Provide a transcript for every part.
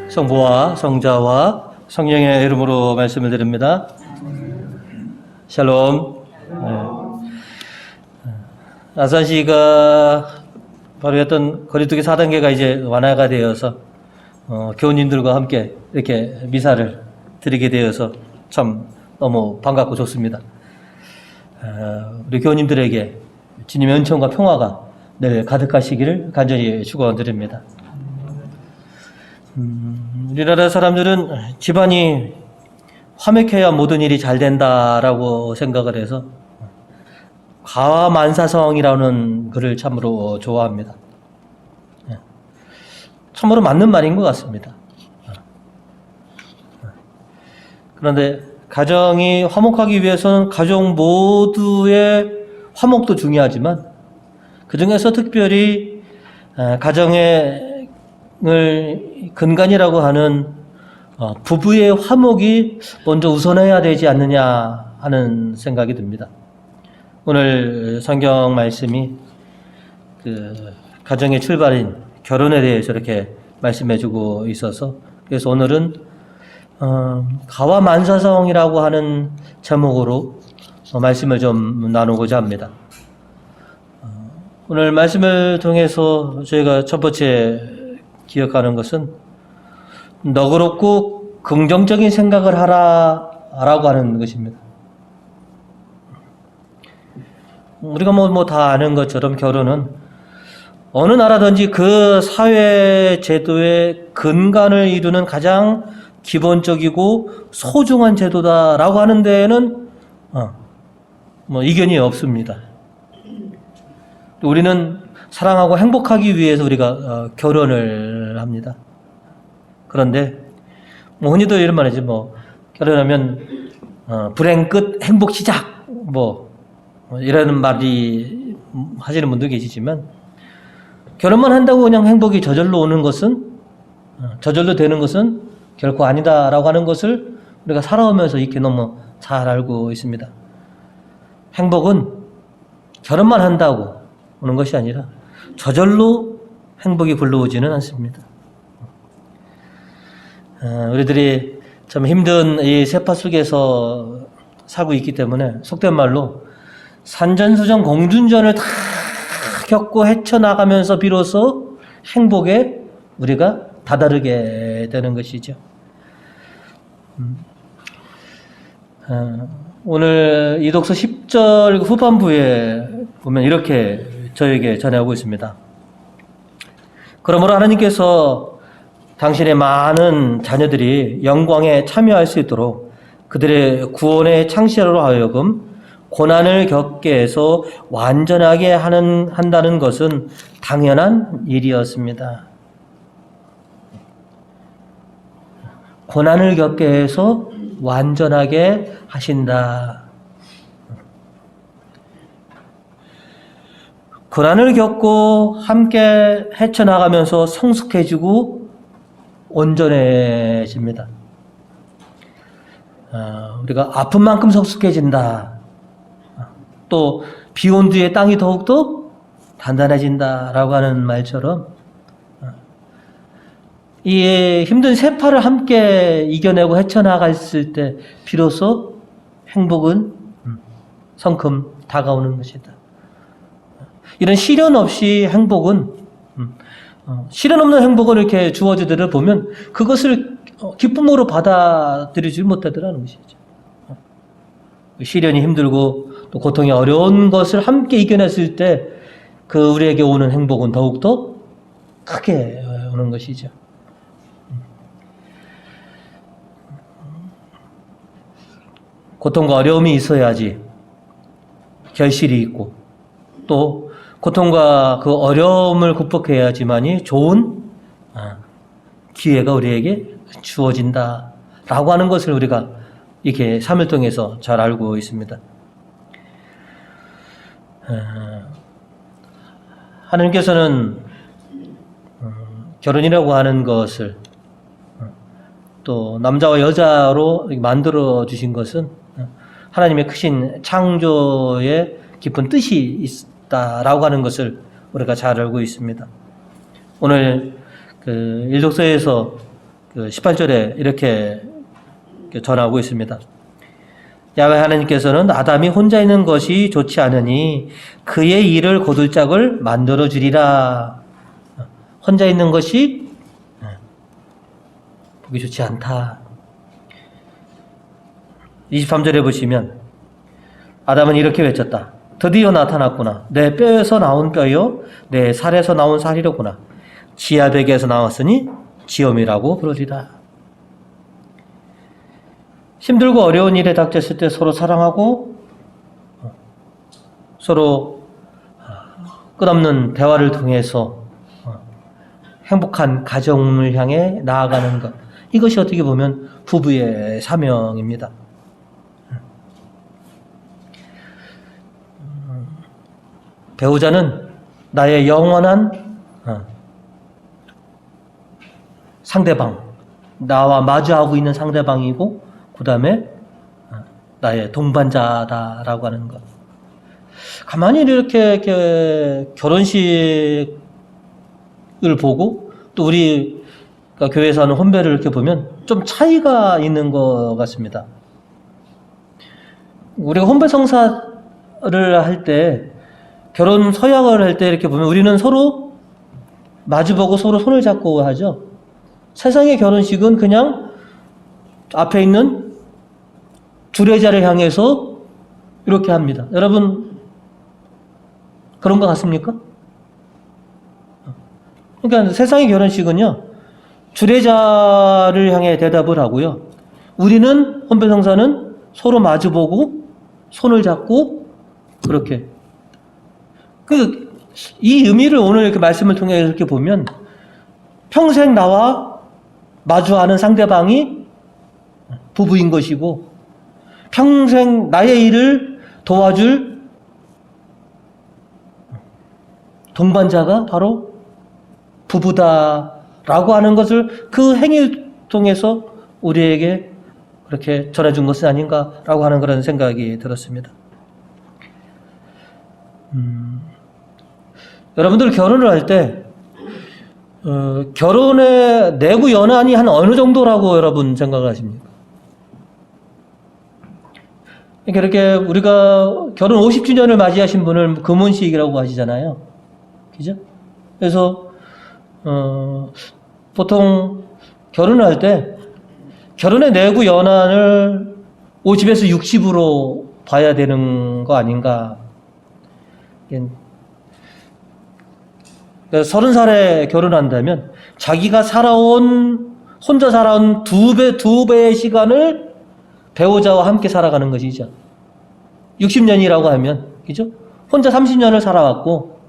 성부와 성자와 성령의 이름으로 말씀을 드립니다. 샬롬. 아산시가 바로 어떤 거리두기 4단계가 이제 완화가 되어서 교우님들과 함께 이렇게 미사를 드리게 되어서 참 너무 반갑고 좋습니다. 우리 교우님들에게 주님의 은총과 평화가 늘 가득하시기를 간절히 축원드립니다. 우리나라 사람들은 집안이 화목해야 모든 일이 잘 된다라고 생각을 해서 가와만사성이라는 글을 참으로 좋아합니다. 참으로 맞는 말인 것 같습니다. 그런데 가정이 화목하기 위해서는 가족 모두의 화목도 중요하지만 그 중에서 특별히 가정의 근간이라고 하는 부부의 화목이 먼저 우선해야 되지 않느냐 하는 생각이 듭니다. 오늘 성경 말씀이 그 가정의 출발인 결혼에 대해서 이렇게 말씀해주고 있어서 그래서 오늘은 가와만사성이라고 하는 제목으로 말씀을 좀 나누고자 합니다. 오늘 말씀을 통해서 저희가 첫 번째 기억하는 것은 너그럽고 긍정적인 생각을 하라라고 하는 것입니다. 우리가 뭐 다 아는 것처럼 결혼은 어느 나라든지 그 사회 제도의 근간을 이루는 가장 기본적이고 소중한 제도다라고 하는 데에는 뭐 이견이 없습니다. 우리는 사랑하고 행복하기 위해서 우리가 결혼을 합니다. 그런데 뭐 흔히도 이런 말이지 뭐 결혼하면 불행 끝 행복 시작 뭐 이라는 말이 하시는 분도 계시지만 결혼만 한다고 그냥 행복이 저절로 오는 것은 저절로 되는 것은 결코 아니다라고 하는 것을 우리가 살아오면서 이렇게 너무 잘 알고 있습니다. 행복은 결혼만 한다고 오는 것이 아니라 저절로 행복이 불러오지는 않습니다. 우리들이 참 힘든 이 세파 속에서 살고 있기 때문에 속된 말로 산전수전 공준전을 다 겪고 헤쳐나가면서 비로소 행복에 우리가 다다르게 되는 것이죠. 오늘 이독서 10절 후반부에 보면 이렇게 저에게 전해오고 있습니다. 그러므로 하나님께서 당신의 많은 자녀들이 영광에 참여할 수 있도록 그들의 구원의 창시자로 하여금 고난을 겪게 해서 완전하게 한다는 것은 당연한 일이었습니다. 고난을 겪게 해서 완전하게 하신다. 고난을 겪고 함께 헤쳐나가면서 성숙해지고 온전해집니다. 우리가 아픈 만큼 성숙해진다. 또 비온 뒤에 땅이 더욱더 단단해진다라고 하는 말처럼 이 힘든 세파를 함께 이겨내고 헤쳐나갔을 때 비로소 행복은 성큼 다가오는 것이다. 이런 시련 없이 행복은 시련 없는 행복을 이렇게 주어지들을 보면 그것을 기쁨으로 받아들이지 못하더라는 것이죠. 시련이 힘들고 또 고통이 어려운 것을 함께 이겨냈을 때 그 우리에게 오는 행복은 더욱더 크게 오는 것이죠. 고통과 어려움이 있어야지 결실이 있고 또 고통과 그 어려움을 극복해야지만이 좋은 기회가 우리에게 주어진다라고 하는 것을 우리가 이렇게 삶을 통해서 잘 알고 있습니다. 하나님께서는 결혼이라고 하는 것을 또 남자와 여자로 만들어 주신 것은 하나님의 크신 창조의 깊은 뜻이 있다라고 하는 것을 우리가 잘 알고 있습니다. 오늘 그 일독서에서 그 18절에 이렇게 전하고 있습니다. 야훼 하나님께서는 아담이 혼자 있는 것이 좋지 않으니 그의 일을 거둘 짝을 만들어 주리라. 혼자 있는 것이 보기 좋지 않다. 23절에 보시면 아담은 이렇게 외쳤다. 드디어 나타났구나. 내 뼈에서 나온 뼈요 내 살에서 나온 살이로구나. 지아백에서 나왔으니 지엄이라고 부르리라. 힘들고 어려운 일에 닥쳤을 때 서로 사랑하고 서로 끝없는 대화를 통해서 행복한 가정을 향해 나아가는 것. 이것이 어떻게 보면 부부의 사명입니다. 배우자는 나의 영원한 상대방, 나와 마주하고 있는 상대방이고 그 다음에 나의 동반자다라고 하는 것. 가만히 이렇게 결혼식을 보고 또 우리 교회에서 하는 혼배를 이렇게 보면 좀 차이가 있는 것 같습니다. 우리가 혼배 성사를 할 때 결혼 서약을 할 때 이렇게 보면 우리는 서로 마주보고 서로 손을 잡고 하죠. 세상의 결혼식은 그냥 앞에 있는 주례자를 향해서 이렇게 합니다. 여러분 그런 것 같습니까? 그러니까 세상의 결혼식은요 주례자를 향해 대답을 하고요. 우리는 혼배성사는 서로 마주보고 손을 잡고 그렇게 이 의미를 오늘 이렇게 말씀을 통해 이렇게 보면 평생 나와 마주하는 상대방이 부부인 것이고 평생 나의 일을 도와줄 동반자가 바로 부부다라고 하는 것을 그 행위를 통해서 우리에게 그렇게 전해준 것은 아닌가라고 하는 그런 생각이 들었습니다. 여러분들 결혼을 할 때 결혼의 내부 연한이 한 어느 정도라고 여러분 생각하십니까? 이렇게 우리가 결혼 50주년을 맞이하신 분을 금혼식이라고 하시잖아요. 그죠? 그래서 보통 결혼을 할 때 결혼의 내부 연한을 50에서 60으로 봐야 되는 거 아닌가. 30살에 결혼한다면 자기가 혼자 살아온 두 배의 시간을 배우자와 함께 살아가는 것이죠. 60년이라고 하면, 그죠? 혼자 30년을 살아왔고,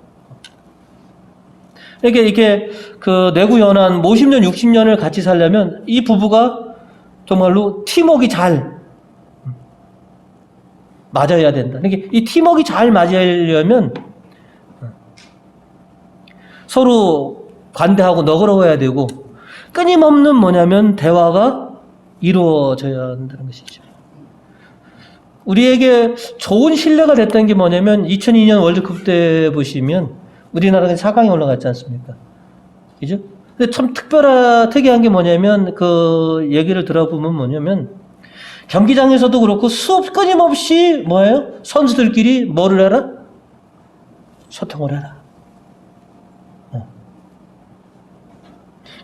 이렇게 그 내구 연한 50년, 60년을 같이 살려면 이 부부가 정말로 팀워크가 잘 맞아야 된다. 그러니까 이 팀워크가 잘 맞으려면 서로 관대하고 너그러워야 되고 끊임없는 대화가 이루어져야 한다는 것이죠. 우리에게 좋은 신뢰가 됐던 게 2002년 월드컵 때 보시면 우리나라가 4강에 올라갔지 않습니까? 그죠? 근데 참 특이한 게 그 얘기를 들어보면 경기장에서도 그렇고 끊임없이 선수들끼리 뭐를 해라? 소통을 해라.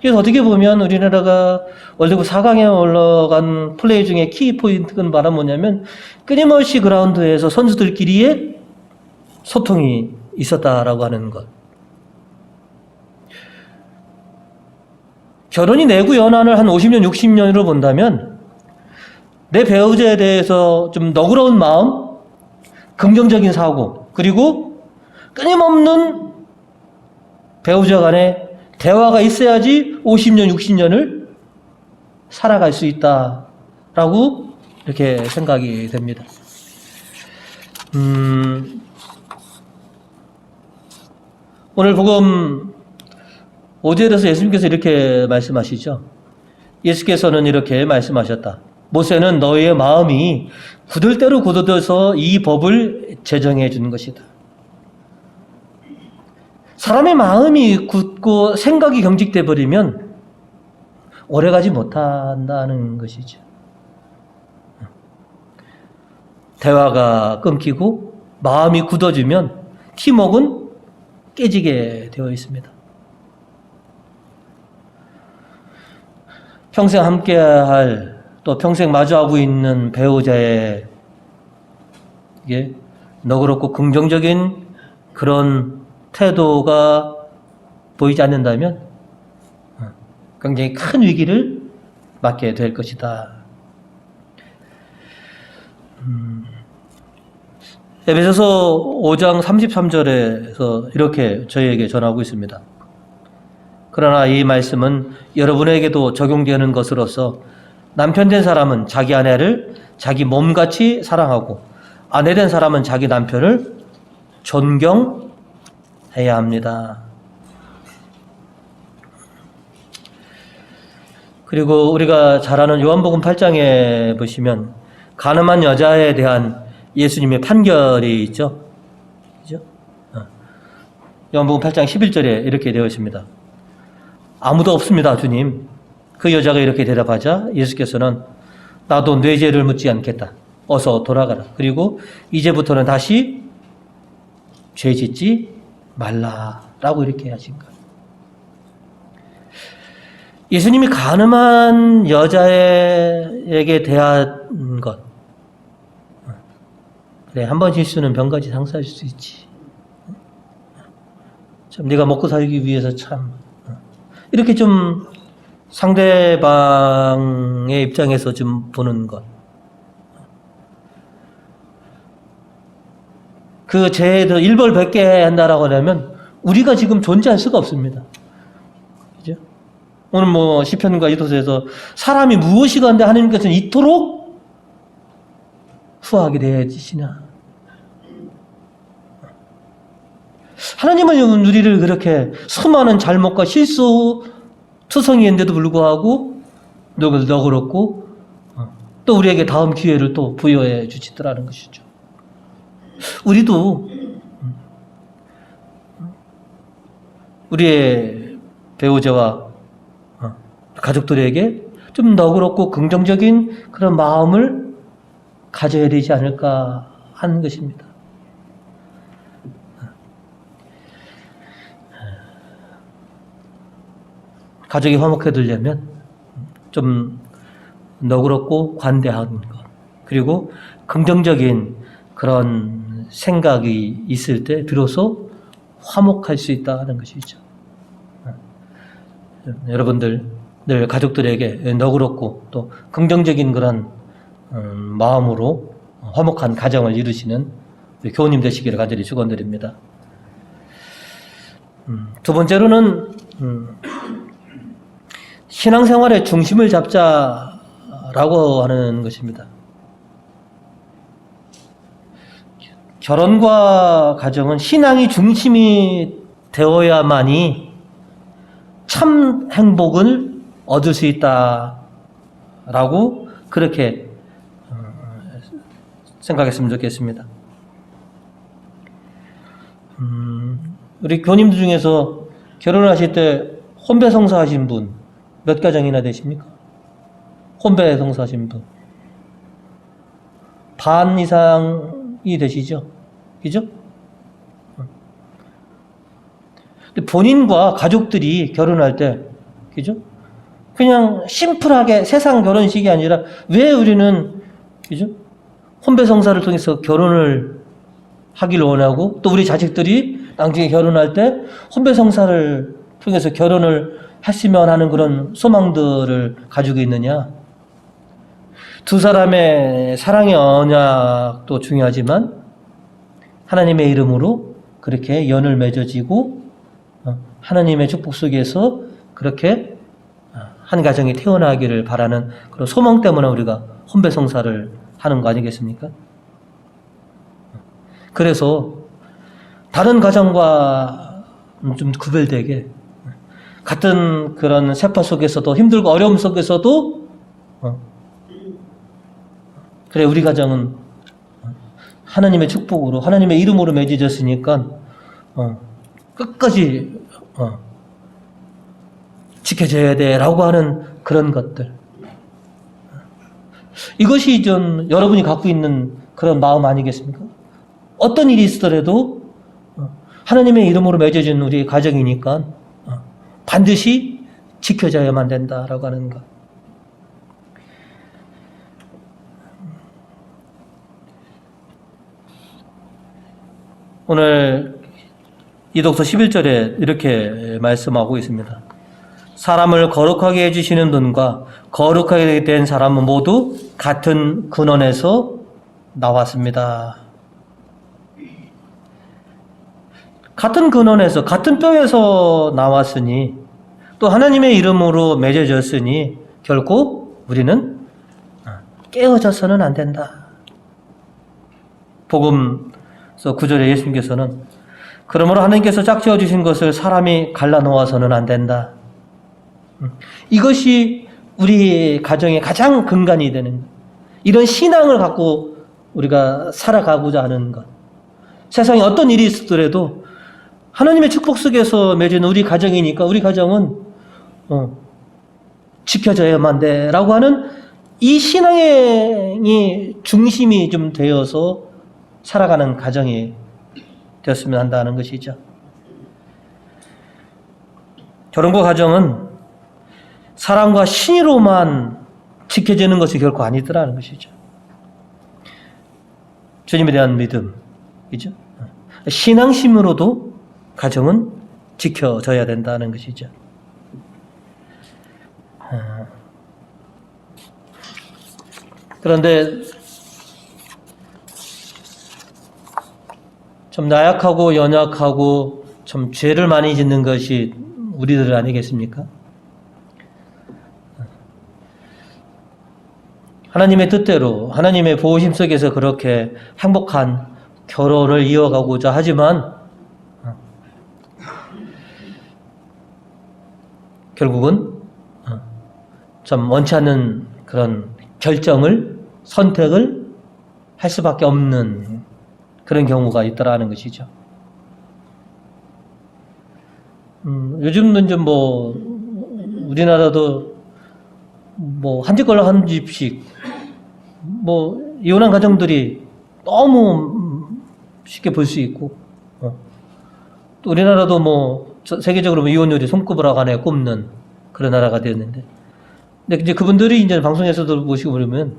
그래서 어떻게 보면 우리나라가 월드컵 4강에 올라간 플레이 중에 키포인트는 끊임없이 그라운드에서 선수들끼리의 소통이 있었다라고 하는 것. 결혼이 내구 연한을 한 50년, 60년으로 본다면 내 배우자에 대해서 좀 너그러운 마음, 긍정적인 사고, 그리고 끊임없는 배우자 간의 대화가 있어야지 50년, 60년을 살아갈 수 있다라고 이렇게 생각이 됩니다. 오늘 복음 5절에서 예수님께서 이렇게 말씀하시죠. 예수께서는 이렇게 말씀하셨다. 모세는 너희의 마음이 굳을 대로 굳어져서 이 법을 제정해 주는 것이다. 사람의 마음이 굳고 생각이 경직돼 버리면 오래가지 못한다는 것이죠. 대화가 끊기고 마음이 굳어지면 팀워크는 깨지게 되어 있습니다. 평생 함께할, 또 평생 마주하고 있는 배우자에게 너그럽고 긍정적인 그런 태도가 보이지 않는다면 굉장히 큰 위기를 맞게 될 것이다. 에베소서 5장 33절에서 이렇게 저희에게 전하고 있습니다. 그러나 이 말씀은 여러분에게도 적용되는 것으로서 남편 된 사람은 자기 아내를 자기 몸같이 사랑하고 아내 된 사람은 자기 남편을 존경해야 합니다. 그리고 우리가 잘 아는 요한복음 8장에 보시면 가늠한 여자에 대한 예수님의 판결이 있죠. 그죠? 요한복음 8장 11절에 이렇게 되어 있습니다. 아무도 없습니다, 주님. 그 여자가 이렇게 대답하자 예수께서는 나도 네 죄를 묻지 않겠다. 어서 돌아가라. 그리고 이제부터는 다시 죄 짓지 말라라고 이렇게 하신 거예요. 예수님이 가늠한 여자에게 대한 것. 그래, 한 번 실수는 병까지 상사할 수 있지. 참, 네가 먹고 살기 위해서 참. 이렇게 좀 상대방의 입장에서 좀 보는 것. 그 죄에도 일벌백계 한다라고 하면 우리가 지금 존재할 수가 없습니다. 그죠? 오늘 뭐 시편과 이도서에서 사람이 무엇이건데 하나님께서는 이토록 후하게 대하시나. 하나님은 우리를 그렇게 수많은 잘못과 실수 투성이인데도 불구하고 너그럽고 또 우리에게 다음 기회를 또 부여해 주시더라는 것이죠. 우리도 우리의 배우자와 가족들에게 좀 너그럽고 긍정적인 그런 마음을 가져야 되지 않을까 하는 것입니다. 가족이 화목해지려면 좀 너그럽고 관대한 것, 그리고 긍정적인 그런 생각이 있을 때 비로소 화목할 수 있다는 것이죠. 여러분들 늘 가족들에게 너그럽고 또 긍정적인 그런 마음으로 화목한 가정을 이루시는 교우님 되시기를 간절히 축원드립니다. 두 번째로는 신앙생활의 중심을 잡자라고 하는 것입니다. 결혼과 가정은 신앙이 중심이 되어야만이 참 행복을 얻을 수 있다라고 그렇게 생각했으면 좋겠습니다. 우리 교님들 중에서 결혼하실 때 혼배 성사하신 분 몇 가정이나 되십니까? 혼배 성사하신 분 반 이상이 되시죠? 그죠? 근데 본인과 가족들이 결혼할 때, 그죠? 그냥 심플하게 세상 결혼식이 아니라 왜 우리는, 그죠? 혼배 성사를 통해서 결혼을 하기를 원하고 또 우리 자식들이 나중에 결혼할 때 혼배 성사를 통해서 결혼을 했으면 하는 그런 소망들을 가지고 있느냐? 두 사람의 사랑의 언약도 중요하지만 하나님의 이름으로 그렇게 연을 맺어지고 하나님의 축복 속에서 그렇게 한 가정이 태어나기를 바라는 그런 소망 때문에 우리가 혼배 성사를 하는 거 아니겠습니까? 그래서 다른 가정과 좀 구별되게 같은 그런 세파 속에서도 힘들고 어려움 속에서도 그래 우리 가정은 하나님의 축복으로 하나님의 이름으로 맺어졌으니까 끝까지 지켜져야 돼라고 하는 그런 것들. 이것이 좀 여러분이 갖고 있는 그런 마음 아니겠습니까? 어떤 일이 있더라도 하나님의 이름으로 맺어진 우리 가정이니까 반드시 지켜져야만 된다라고 하는 것. 오늘 이독서 11절에 이렇게 말씀하고 있습니다. 사람을 거룩하게 해주시는 분과 거룩하게 된 사람은 모두 같은 근원에서 나왔습니다. 같은 근원에서, 같은 뼈에서 나왔으니 또 하나님의 이름으로 맺어졌으니 결코 우리는 깨어져서는 안 된다. 복음서 9절에 예수님께서는 그러므로 하나님께서 짝지어 주신 것을 사람이 갈라놓아서는 안 된다. 이것이 우리 가정의 가장 근간이 되는 것. 이런 신앙을 갖고 우리가 살아가고자 하는 것. 세상에 어떤 일이 있더라도 하나님의 축복 속에서 맺은 우리 가정이니까 우리 가정은 지켜져야만 돼라고 하는 이 신앙의 중심이 좀 되어서 살아가는 가정이 되었으면 한다는 것이죠. 결혼과 가정은 사랑과 신의로만 지켜지는 것이 결코 아니더라는 것이죠. 주님에 대한 믿음이죠. 신앙심으로도 가정은 지켜져야 된다는 것이죠. 그런데 좀 나약하고 연약하고 좀 죄를 많이 짓는 것이 우리들 아니겠습니까? 하나님의 뜻대로 하나님의 보호심 속에서 그렇게 행복한 결혼을 이어가고자 하지만 결국은 좀 원치 않는 그런 결정을 선택을 할 수밖에 없는 그런 경우가 있더라는 것이죠. 요즘은 좀 우리나라도 한 집 걸러 한 집씩 이혼한 가정들이 너무 쉽게 볼 수 있고 또 우리나라도 세계적으로 이혼율이 손꼽으라고 안에 꼽는 그런 나라가 되었는데 근데 이제 그분들이 이제 방송에서도 보시고 그러면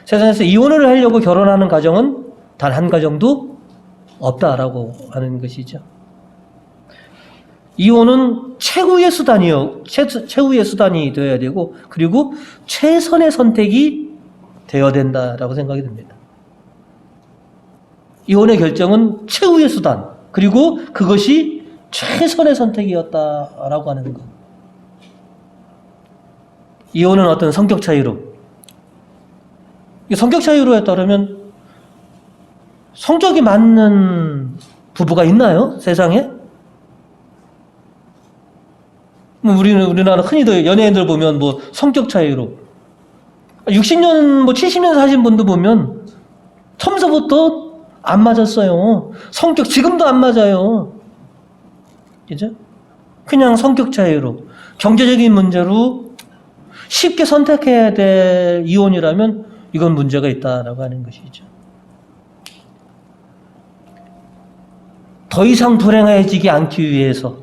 세상에서 이혼을 하려고 결혼하는 가정은 단 한 가정도 없다라고 하는 것이죠. 이혼은 최후의 수단이요. 최후의 수단이 되어야 되고, 그리고 최선의 선택이 되어야 된다라고 생각이 듭니다. 이혼의 결정은 최후의 수단, 그리고 그것이 최선의 선택이었다라고 하는 것. 이혼은 어떤 성격 차이로, 성격 차이로에 따르면 성격이 맞는 부부가 있나요? 세상에? 우리나라 흔히들 연예인들 보면 성격 차이로 60년 70년 사신 분도 보면 처음서부터 안 맞았어요. 성격 지금도 안 맞아요. 그죠? 그냥 성격 차이로 경제적인 문제로 쉽게 선택해야 될 이혼이라면 이건 문제가 있다라고 하는 것이죠. 더 이상 불행해지지 않기 위해서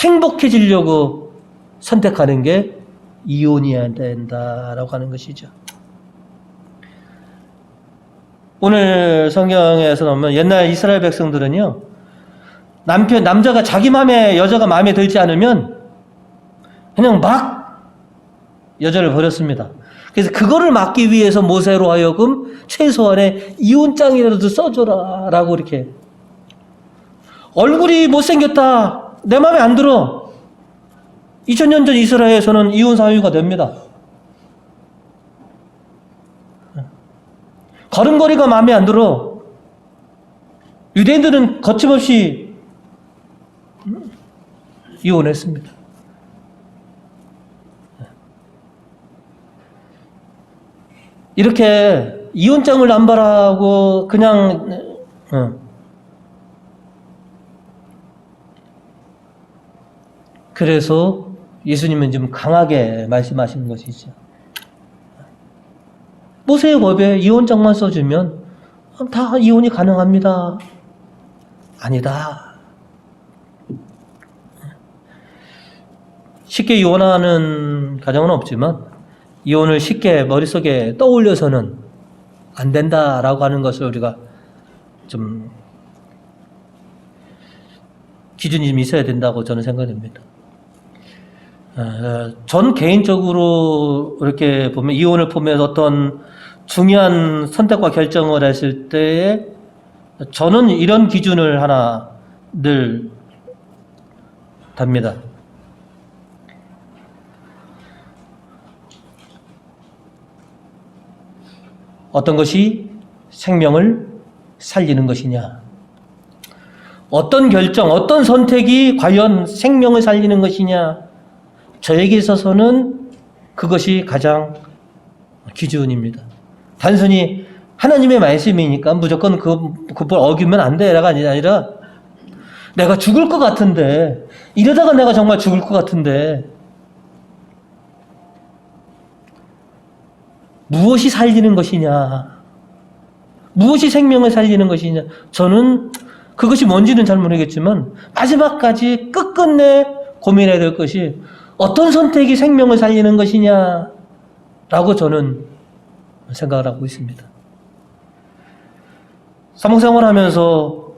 행복해지려고 선택하는 게 이혼이어야 된다라고 하는 것이죠. 오늘 성경에서 보면 옛날 이스라엘 백성들은요, 남자가 자기 마음에 여자가 마음에 들지 않으면 그냥 막 여자를 버렸습니다. 그래서 그거를 막기 위해서 모세로 하여금 최소한의 이혼장이라도 써줘라라고 이렇게. 얼굴이 못생겼다, 내 마음에 안 들어, 2000년 전 이스라엘에서는 이혼 사유가 됩니다. 걸음걸이가 마음에 안 들어, 유대인들은 거침없이 이혼했습니다. 이렇게 이혼장을 남발하고 그냥 그래서 예수님은 좀 강하게 말씀하시는 것이죠. 모세의법에 이혼장만 써주면 다 이혼이 가능합니다. 아니다. 쉽게 이혼하는 가정은 없지만 이혼을 쉽게 머릿속에 떠올려서는 안 된다라고 하는 것을 우리가 좀 기준이 좀 있어야 된다고 저는 생각됩니다. 전 개인적으로 이렇게 보면 이혼을 보면서 어떤 중요한 선택과 결정을 했을 때에 저는 이런 기준을 하나 늘 답니다. 어떤 것이 생명을 살리는 것이냐? 어떤 결정, 어떤 선택이 과연 생명을 살리는 것이냐? 저에게 있어서는 그것이 가장 기준입니다. 단순히 하나님의 말씀이니까 무조건 그걸 어기면 안 돼라가 아니라 내가 죽을 것 같은데 이러다가 내가 정말 죽을 것 같은데 무엇이 살리는 것이냐? 무엇이 생명을 살리는 것이냐? 저는 그것이 뭔지는 잘 모르겠지만 마지막까지 끝끝내 고민해야 될 것이 어떤 선택이 생명을 살리는 것이냐라고 저는 생각을 하고 있습니다. 사목생활 하면서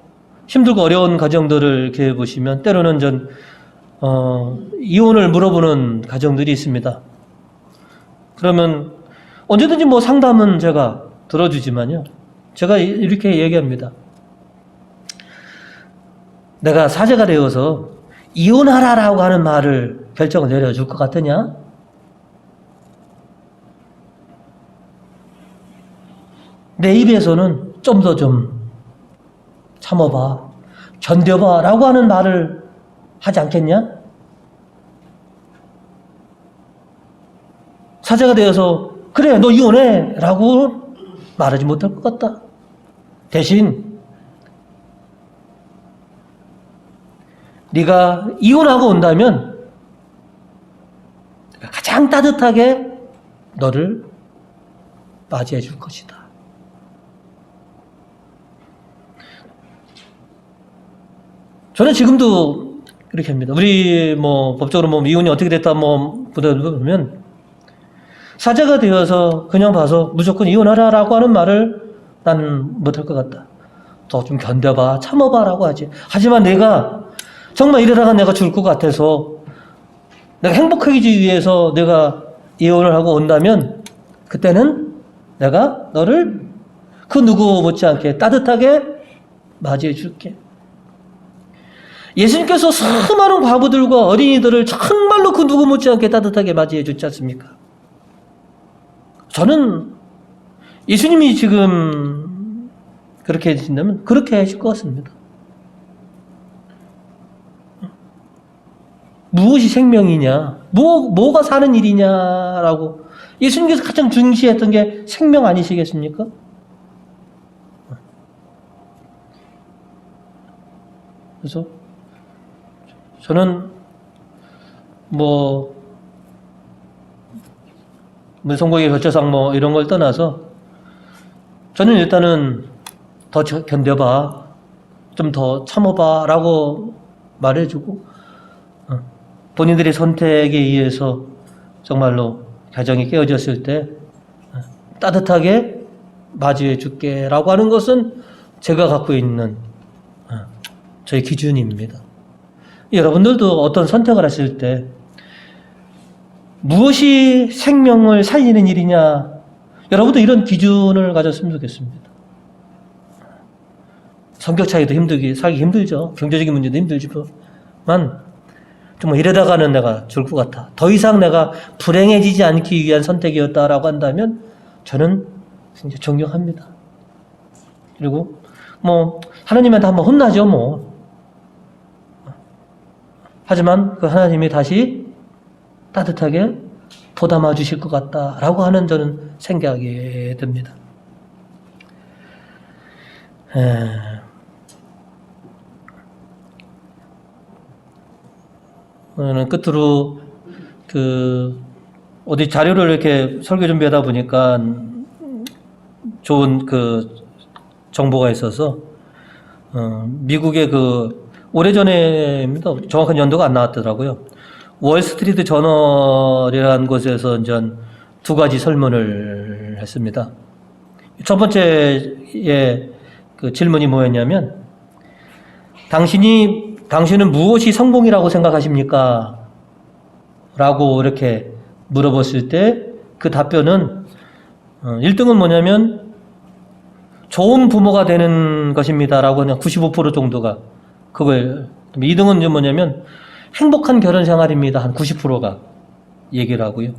힘들고 어려운 가정들을 이렇게 보시면 때로는 이혼을 물어보는 가정들이 있습니다. 그러면 언제든지 뭐 상담은 제가 들어주지만요. 제가 이렇게 얘기합니다. 내가 사제가 되어서 이혼하라라고 하는 말을 결정을 내려줄 것 같으냐? 내 입에서는 좀 더 참아봐, 견뎌봐 라고 하는 말을 하지 않겠냐? 사제가 되어서 그래 너 이혼해 라고 말하지 못할 것 같다. 대신 네가 이혼하고 온다면 가장 따뜻하게 너를 맞이해 줄 것이다. 저는 지금도 그렇게 합니다. 우리 법적으로 이혼이 어떻게 됐다 보면 사제가 되어서 그냥 봐서 무조건 이혼하라라고 하는 말을 난 못할 것 같다. 더 좀 견뎌봐, 참아봐라고 하지. 하지만 내가 정말 이러다가 내가 죽을 것 같아서 내가 행복하기 위해서 내가 이혼을 하고 온다면 그때는 내가 너를 그 누구 못지않게 따뜻하게 맞이해 줄게. 예수님께서 수많은 과부들과 어린이들을 정말로 그 누구 못지않게 따뜻하게 맞이해 줬지 않습니까? 저는 예수님이 지금 그렇게 해주신다면 그렇게 하실 것 같습니다. 무엇이 생명이냐? 뭐가 사는 일이냐라고 예수님께서 가장 중시했던 게 생명 아니시겠습니까? 그래서 저는 문성국의 별조상 이런 걸 떠나서 저는 일단은 더 견뎌봐, 좀 더 참아봐 라고 말해주고 본인들의 선택에 의해서 정말로 가정이 깨어졌을 때 따뜻하게 맞이해 줄게 라고 하는 것은 제가 갖고 있는 저의 기준입니다. 여러분들도 어떤 선택을 하실 때 무엇이 생명을 살리는 일이냐, 여러분도 이런 기준을 가졌으면 좋겠습니다. 성격 차이도 살기 힘들죠. 경제적인 문제도 힘들지만 정말 이러다가는 내가 죽을 것 같아. 더 이상 내가 불행해지지 않기 위한 선택이었다라고 한다면 저는 진짜 존경합니다. 그리고 하나님한테 한번 혼나죠 하지만 그 하나님이 다시 따뜻하게 보담아 주실 것 같다라고 하는 저는 생각이 듭니다. 오늘은 끝으로 어디 자료를 이렇게 설계 준비하다 보니까 좋은 정보가 있어서, 미국의 오래전에입니다. 정확한 연도가 안 나왔더라고요. 월스트리트 저널이라는 곳에서 이제 두 가지 설문을 했습니다. 첫 번째의 질문이 뭐였냐면, 당신은 무엇이 성공이라고 생각하십니까? 라고 이렇게 물어봤을 때 그 답변은 1등은 뭐냐면 좋은 부모가 되는 것입니다 라고 그냥 95% 정도가 그걸, 2등은 뭐냐면 행복한 결혼 생활입니다 한 90%가 얘기를 하고요.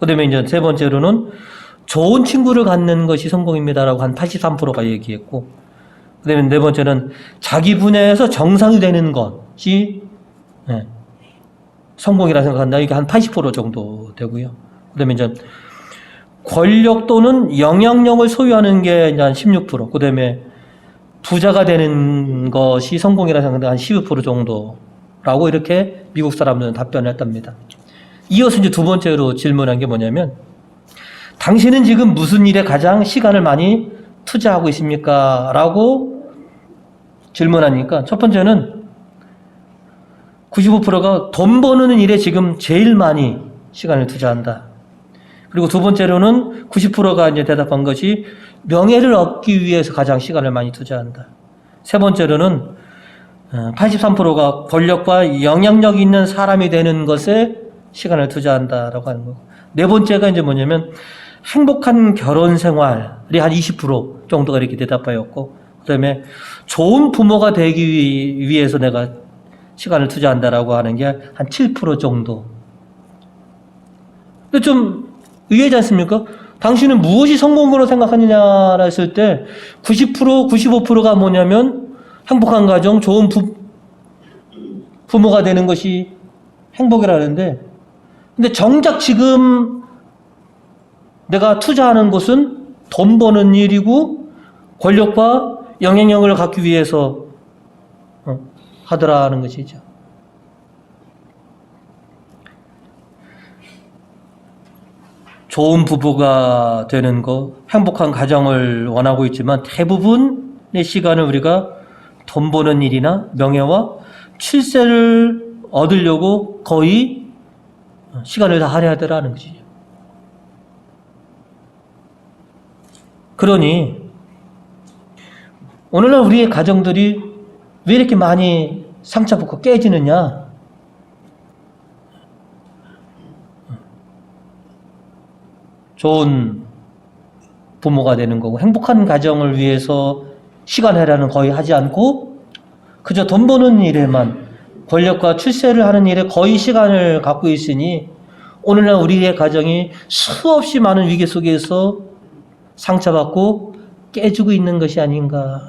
그 다음에 이제 세 번째로는 좋은 친구를 갖는 것이 성공입니다라고 한 83%가 얘기했고, 그 다음에 네 번째는 자기 분야에서 정상이 되는 것이 성공이라 생각한다. 이게 한 80% 정도 되고요. 그 다음에 이제 권력 또는 영향력을 소유하는 게 이제 한 16%, 그 다음에 부자가 되는 것이 성공이라 생각한다. 한 12% 정도라고 이렇게 미국 사람들은 답변을 했답니다. 이어서 이제 두 번째로 질문한 게 뭐냐면, 당신은 지금 무슨 일에 가장 시간을 많이 투자하고 있습니까? 라고 질문하니까 첫 번째는 95%가 돈 버는 일에 지금 제일 많이 시간을 투자한다. 그리고 두 번째로는 90%가 이제 대답한 것이 명예를 얻기 위해서 가장 시간을 많이 투자한다. 세 번째로는 83%가 권력과 영향력 있는 사람이 되는 것에 시간을 투자한다라고 하는 거고, 네 번째가 이제 뭐냐면 행복한 결혼 생활이 한 20% 정도가 이렇게 대답하였고, 그 다음에 좋은 부모가 되기 위해서 내가 시간을 투자한다라고 하는 게 한 7% 정도. 근데 좀 의외지 않습니까? 당신은 무엇이 성공으로 생각하느냐라 했을 때 90%, 95%가 뭐냐면 행복한 가정, 좋은 부모가 되는 것이 행복이라는데, 근데 정작 지금 내가 투자하는 것은 돈 버는 일이고 권력과 영향력을 갖기 위해서 하더라는 것이죠. 좋은 부부가 되는 것, 행복한 가정을 원하고 있지만 대부분의 시간을 우리가 돈 버는 일이나 명예와 출세를 얻으려고 거의 시간을 다 할애하더라는 것이죠. 그러니 오늘날 우리의 가정들이 왜 이렇게 많이 상처받고 깨지느냐? 좋은 부모가 되는 거고 행복한 가정을 위해서 시간 할애는 거의 하지 않고 그저 돈 버는 일에만, 권력과 출세를 하는 일에 거의 시간을 갖고 있으니 오늘날 우리의 가정이 수없이 많은 위기 속에서 상처받고 깨지고 있는 것이 아닌가.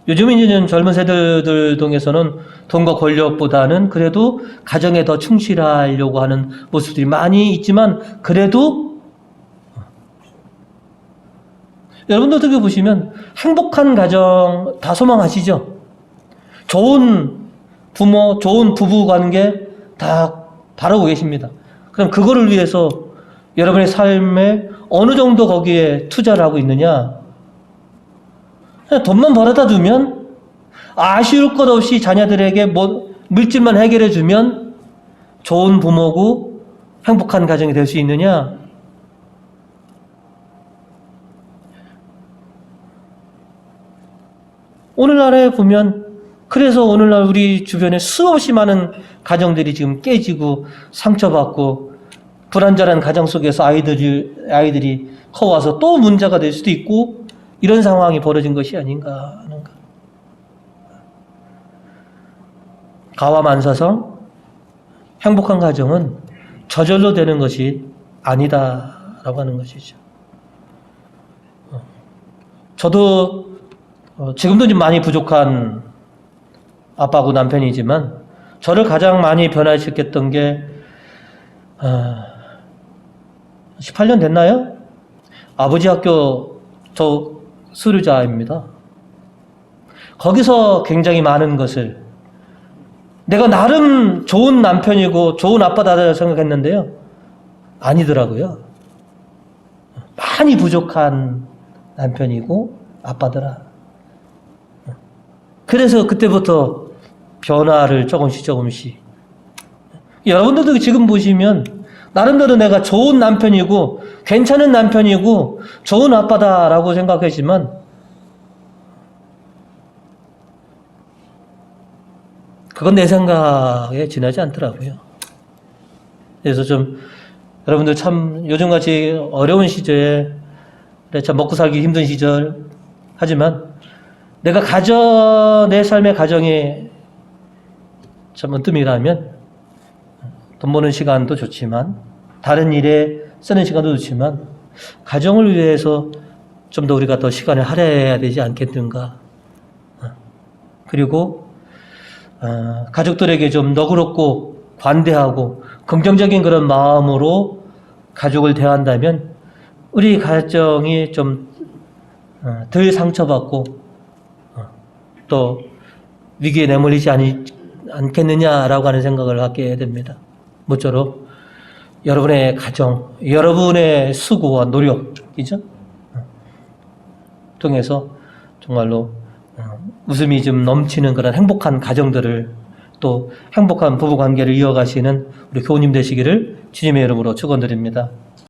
요즘 이제 젊은 세대들 중에서는 돈과 권력보다는 그래도 가정에 더 충실하려고 하는 모습들이 많이 있지만, 그래도 여러분들 어떻게 보시면 행복한 가정 다 소망하시죠? 좋은 부모, 좋은 부부 관계 다 바라고 계십니다. 그럼 그거를 위해서 여러분의 삶에 어느 정도 거기에 투자를 하고 있느냐? 그냥 돈만 벌어다 두면, 아쉬울 것 없이 자녀들에게 물질만 해결해 주면 좋은 부모고 행복한 가정이 될 수 있느냐? 오늘날에 보면, 그래서 오늘날 우리 주변에 수없이 많은 가정들이 지금 깨지고 상처받고 불안전한 가정 속에서 아이들이 커와서 또 문제가 될 수도 있고, 이런 상황이 벌어진 것이 아닌가 하는가. 가와만사성, 행복한 가정은 저절로 되는 것이 아니다라고 하는 것이죠. 저도 지금도 좀 많이 부족한 아빠고 남편이지만, 저를 가장 많이 변화시켰던 게 18년 됐나요? 아버지 학교 저 수료자입니다. 거기서 굉장히 많은 것을 내가 나름 좋은 남편이고 좋은 아빠다 생각했는데요. 아니더라고요. 많이 부족한 남편이고 아빠더라. 그래서 그때부터 변화를 조금씩. 여러분들도 지금 보시면 나름대로 내가 좋은 남편이고 괜찮은 남편이고 좋은 아빠다라고 생각하지만 그건 내 생각에 지나지 않더라고요. 그래서 좀 여러분들 참 요즘같이 어려운 시절에 참 먹고 살기 힘든 시절 하지만 내가 내 삶의 가정이 참 으뜸이라면 돈 버는 시간도 좋지만 다른 일에 쓰는 시간도 좋지만 가정을 위해서 좀 더 우리가 더 시간을 할애해야 되지 않겠는가. 그리고 가족들에게 좀 너그럽고 관대하고 긍정적인 그런 마음으로 가족을 대한다면 우리 가정이 좀 덜 상처받고 또 위기에 내몰리지 않겠느냐라고 하는 생각을 갖게 됩니다. 모쪼록 여러분의 가정, 여러분의 수고와 노력이죠. 통해서 정말로 웃음이 좀 넘치는 그런 행복한 가정들을 또 행복한 부부관계를 이어가시는 우리 교우님 되시기를 주님의 이름으로 축원드립니다.